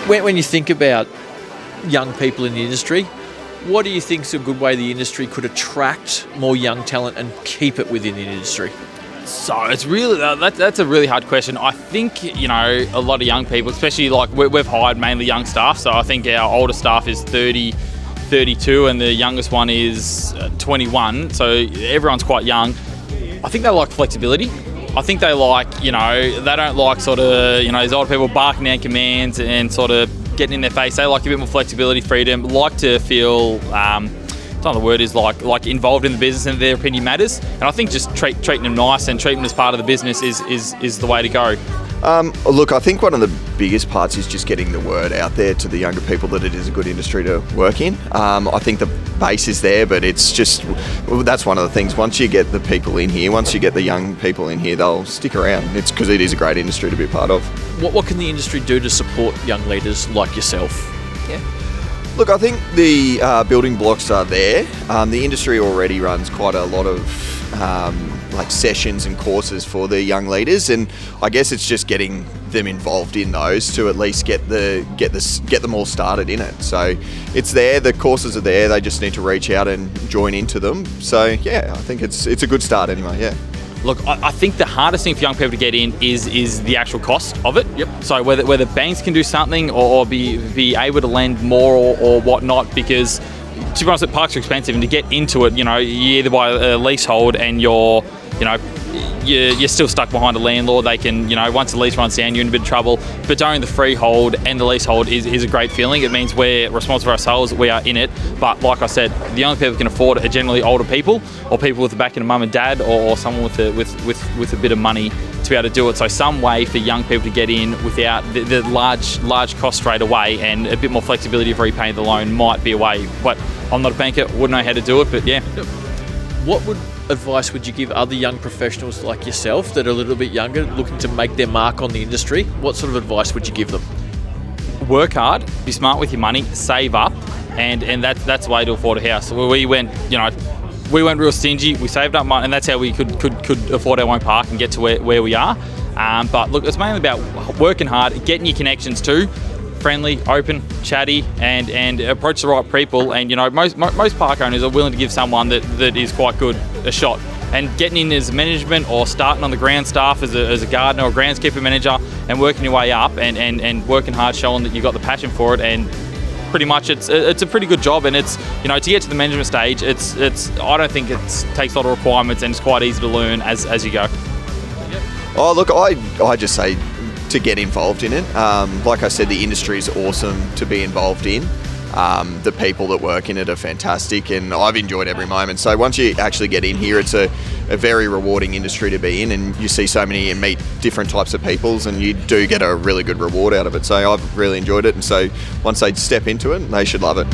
When you think about young people in the industry, what do you think is a good way the industry could attract more young talent and keep it within the industry? So it's really, that's a really hard question. I think, a lot of young people, especially like we've hired mainly young staff. So I think our older staff is 30, 32 and the youngest one is 21. So everyone's quite young. I think they like flexibility. I think they like, they don't like sort of, these older people barking down commands and sort of getting in their face. They like a bit more flexibility, freedom, like to feel, I don't know the word is, like involved in the business and their opinion matters. And I think just treating them nice and treating them as part of the business is the way to go. Look, I think one of the biggest parts is just getting the word out there to the younger people that it is a good industry to work in. I think the base is there, but it's just, that's one of the things. Once you get the people in here, once you get the young people in here, they'll stick around. It's because it is a great industry to be a part of. What can the industry do to support young leaders like yourself? Yeah. Look, I think the building blocks are there. The industry already runs quite a lot of sessions and courses for the young leaders, and I guess it's just getting them involved in those to at least get them all started in it. So it's there, the courses are there, they just need to reach out and join into them. So yeah, I think it's a good start anyway, yeah. Look, I think the hardest thing for young people to get in is the actual cost of it. Yep. So whether banks can do something or be able to lend more or whatnot, because to be honest, parks are expensive, and to get into it, you either buy a leasehold and you're still stuck behind a landlord. They can, once the lease runs down, you're in a bit of trouble. But owning the freehold and the leasehold is a great feeling. It means we're responsible for ourselves, we are in it. But like I said, the only people who can afford it are generally older people or people with the backing of mum and dad or someone with a bit of money to be able to do it. So some way for young people to get in without the large cost straight away, and a bit more flexibility of repaying the loan might be a way. But I'm not a banker, wouldn't know how to do it, but yeah. What advice would you give other young professionals like yourself that are a little bit younger, looking to make their mark on the industry? What sort of advice would you give them? Work hard, be smart with your money, save up, and that's the way to afford a house. We went real stingy. We saved up money, and that's how we could afford our own park and get to where we are. But look, it's mainly about working hard, getting your connections too. Friendly, open, chatty, and approach the right people. And most park owners are willing to give someone that is quite good a shot. And getting in as management or starting on the ground staff as a gardener or groundskeeper manager, and working your way up and working hard, showing that you've got the passion for it. And pretty much it's a pretty good job. And it's to get to the management stage, it's I don't think it takes a lot of requirements, and it's quite easy to learn as you go. Oh look, I just say to get involved in it. Like I said, the industry is awesome to be involved in. The people that work in it are fantastic, and I've enjoyed every moment. So once you actually get in here, it's a very rewarding industry to be in, and you see so many and meet different types of peoples, and you do get a really good reward out of it. So I've really enjoyed it, and so once they step into it, they should love it.